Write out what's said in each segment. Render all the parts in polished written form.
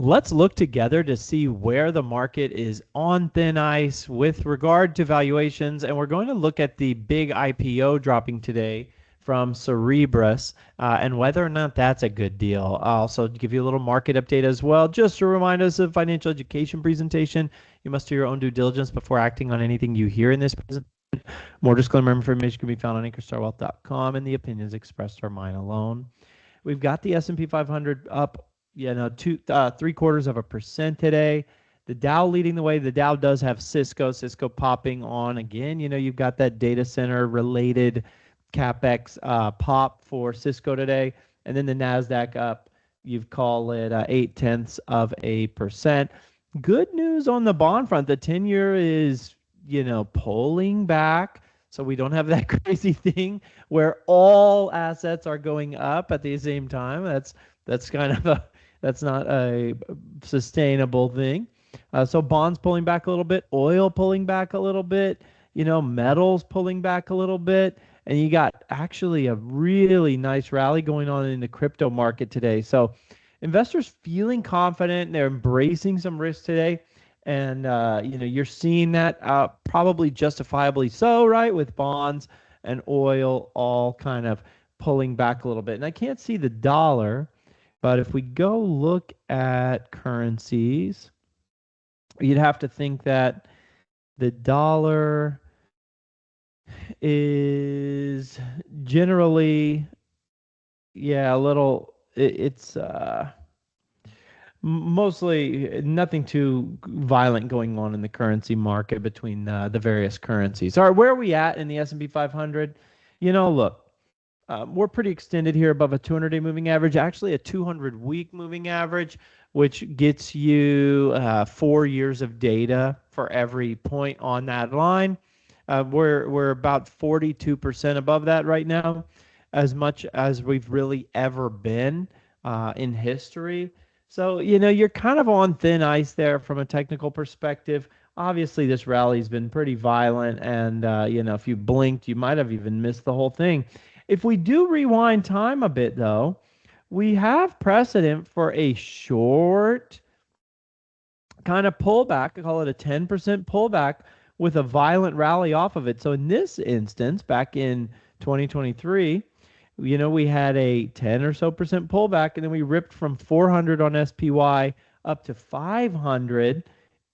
Let's look together to see where the market is on thin ice with regard to valuations. And we're going to look at the big IPO dropping today from Cerebras and whether or not that's a good deal. I'll also give you a little market update as well. Just to remind us of financial education presentation, you must do your own due diligence before acting on anything you hear in this presentation. More disclaimer information can be found on AnkerstarWealth.com, and the opinions expressed are mine alone. We've got the S&P 500 up, 0.75% today. The Dow leading the way. The Dow does have Cisco popping on again. You've got that data center related CapEx pop for Cisco today. And then the NASDAQ up, you call it 0.8%. Good news on the bond front. The 10-year is, pulling back. So we don't have that crazy thing where all assets are going up at the same time. That's not a sustainable thing. So bonds pulling back a little bit, oil pulling back a little bit, metals pulling back a little bit, and you got actually a really nice rally going on in the crypto market today. So investors feeling confident, they're embracing some risk today. And, you're seeing that probably justifiably so, right, with bonds and oil all kind of pulling back a little bit. And I can't see the dollar, but if we go look at currencies, you'd have to think that the dollar is generally, a little, it's mostly nothing too violent going on in the currency market between the various currencies. All right, where are we at in the S&P 500? Look, we're pretty extended here above a 200-day moving average, actually a 200-week moving average, which gets you 4 years of data for every point on that line. We're about 42% above that right now, as much as we've really ever been in history. So, you're kind of on thin ice there from a technical perspective. Obviously, this rally's been pretty violent, and, if you blinked, you might have even missed the whole thing. If we do rewind time a bit, though, we have precedent for a short kind of pullback. I call it a 10% pullback with a violent rally off of it. So in this instance, back in 2023, we had a 10 or so percent pullback, and then we ripped from 400 on SPY up to 500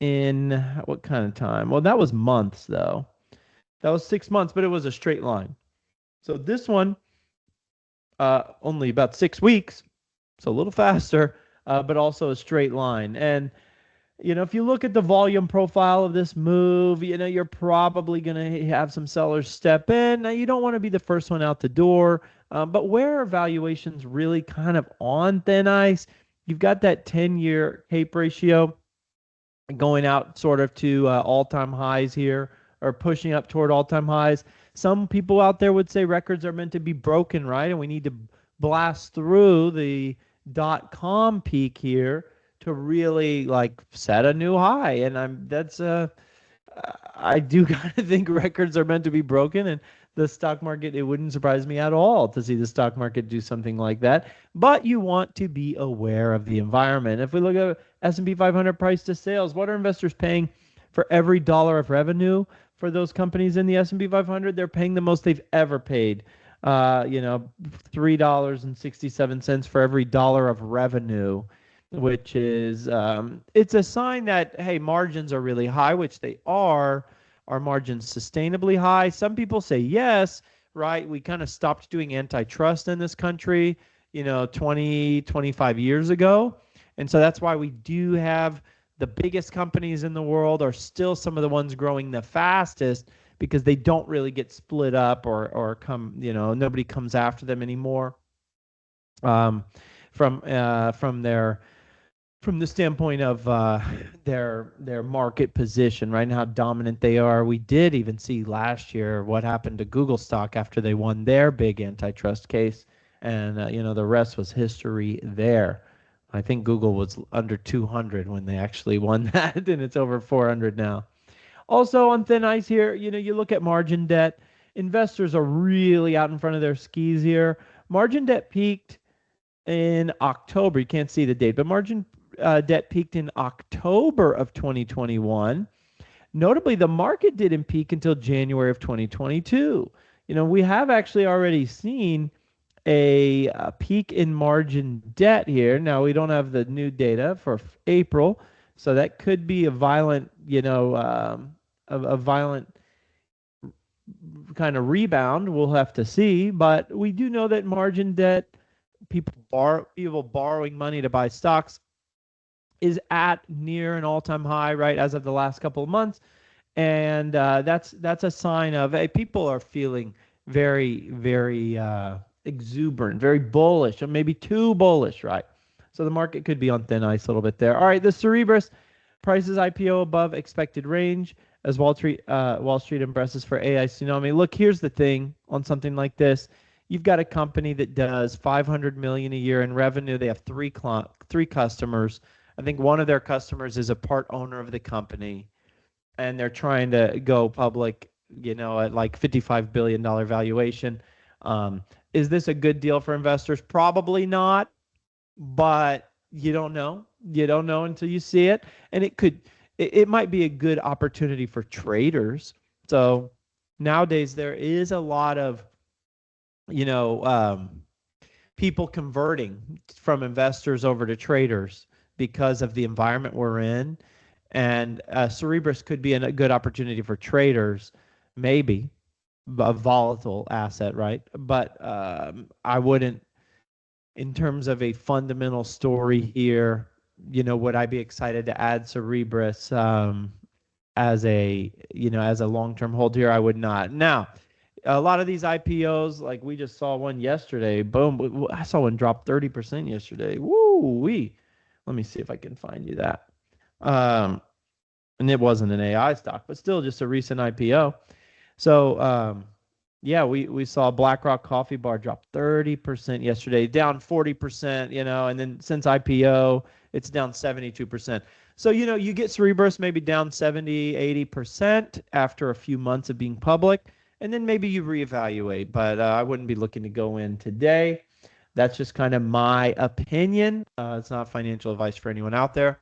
in what kind of time? Well, that was months, though. That was 6 months, but it was a straight line. So this one, only about 6 weeks, so a little faster, but also a straight line. And if you look at the volume profile of this move, you're probably going to have some sellers step in. Now, you don't want to be the first one out the door, but where are valuations really kind of on thin ice? You've got that 10-year CAPE ratio going out sort of to all-time highs here, or pushing up toward all-time highs. Some people out there would say records are meant to be broken, right? And we need to blast through the .com peak here to really set a new high. And I do kind of think records are meant to be broken, and the stock market, it wouldn't surprise me at all to see the stock market do something like that. But you want to be aware of the environment. If we look at S&P 500 price to sales, what are investors paying for every dollar of revenue for those companies in the S&P 500? They're paying the most they've ever paid. $3.67 for every dollar of revenue, which is it's a sign that, hey, margins are really high, which they are. Are margins sustainably high? Some people say yes, right? We kind of stopped doing antitrust in this country, 20, 25 years ago. And so that's why we do have the biggest companies in the world are still some of the ones growing the fastest, because they don't really get split up or come, nobody comes after them anymore. From the standpoint of their market position, right, and how dominant they are. We did even see last year what happened to Google stock after they won their big antitrust case, and the rest was history there. I think Google was under 200 when they actually won that, and it's over 400 now. Also on thin ice here, you look at margin debt. Investors are really out in front of their skis here. Margin debt peaked in October. You can't see the date, but margin debt peaked in October of 2021. Notably, the market didn't peak until January of 2022. We have actually already seen a peak in margin debt here. Now, we don't have the new data for April, so that could be a violent, a violent kind of rebound. We'll have to see, but we do know that margin debt, people borrowing money to buy stocks, is at near an all-time high, right, as of the last couple of months. And that's a sign of, hey, people are feeling very, very exuberant, very bullish, or maybe too bullish, right? So the market could be on thin ice a little bit there. All right, the Cerebras prices IPO above expected range as Wall Street impresses for AI tsunami. Look, here's the thing on something like this. You've got a company that does $500 million a year in revenue. They have three customers. I think one of their customers is a part owner of the company, and they're trying to go public, at like $55 billion valuation. Is this a good deal for investors? Probably not, but you don't know. You don't know until you see it, and it might be a good opportunity for traders. So nowadays there is a lot of, people converting from investors over to traders because of the environment we're in. And Cerebras could be a good opportunity for traders, maybe a volatile asset, right? But I wouldn't, in terms of a fundamental story here, would I be excited to add Cerebras as a long-term hold here? I would not. Now, a lot of these IPOs, like we just saw one yesterday, boom, I saw one drop 30% yesterday. Woo-wee. Let me see if I can find you that. And it wasn't an AI stock, but still just a recent IPO. So, yeah, we saw BlackRock Coffee Bar drop 30% yesterday, down 40%, and then since IPO, it's down 72%. So, you get Cerebras maybe down 70, 80% after a few months of being public, and then maybe you reevaluate, but I wouldn't be looking to go in today. That's just kind of my opinion. It's not financial advice for anyone out there.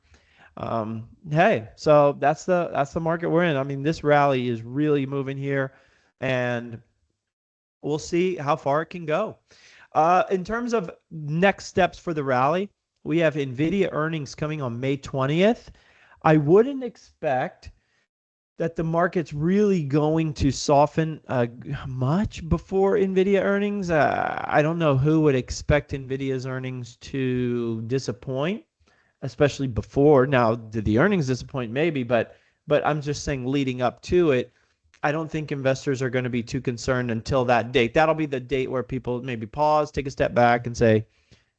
Hey, so that's the market we're in. I mean, this rally is really moving here, and we'll see how far it can go. In terms of next steps for the rally, we have Nvidia earnings coming on May 20th. I wouldn't expect that the market's really going to soften much before Nvidia earnings. I don't know who would expect Nvidia's earnings to disappoint, especially before. Now, did the earnings disappoint? Maybe, but I'm just saying leading up to it, I don't think investors are going to be too concerned until that date. That'll be the date where people maybe pause, take a step back, and say,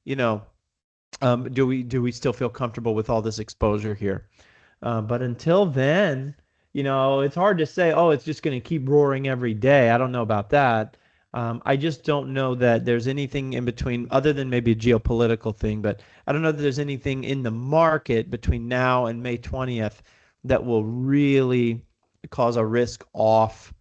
do we still feel comfortable with all this exposure here? But until then, it's hard to say, oh, it's just going to keep roaring every day. I don't know about that. I just don't know that there's anything in between, other than maybe a geopolitical thing, but I don't know that there's anything in the market between now and May 20th that will really cause a risk off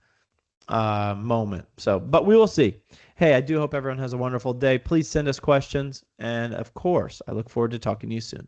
moment. So, but we will see. Hey, I do hope everyone has a wonderful day. Please send us questions. And of course, I look forward to talking to you soon.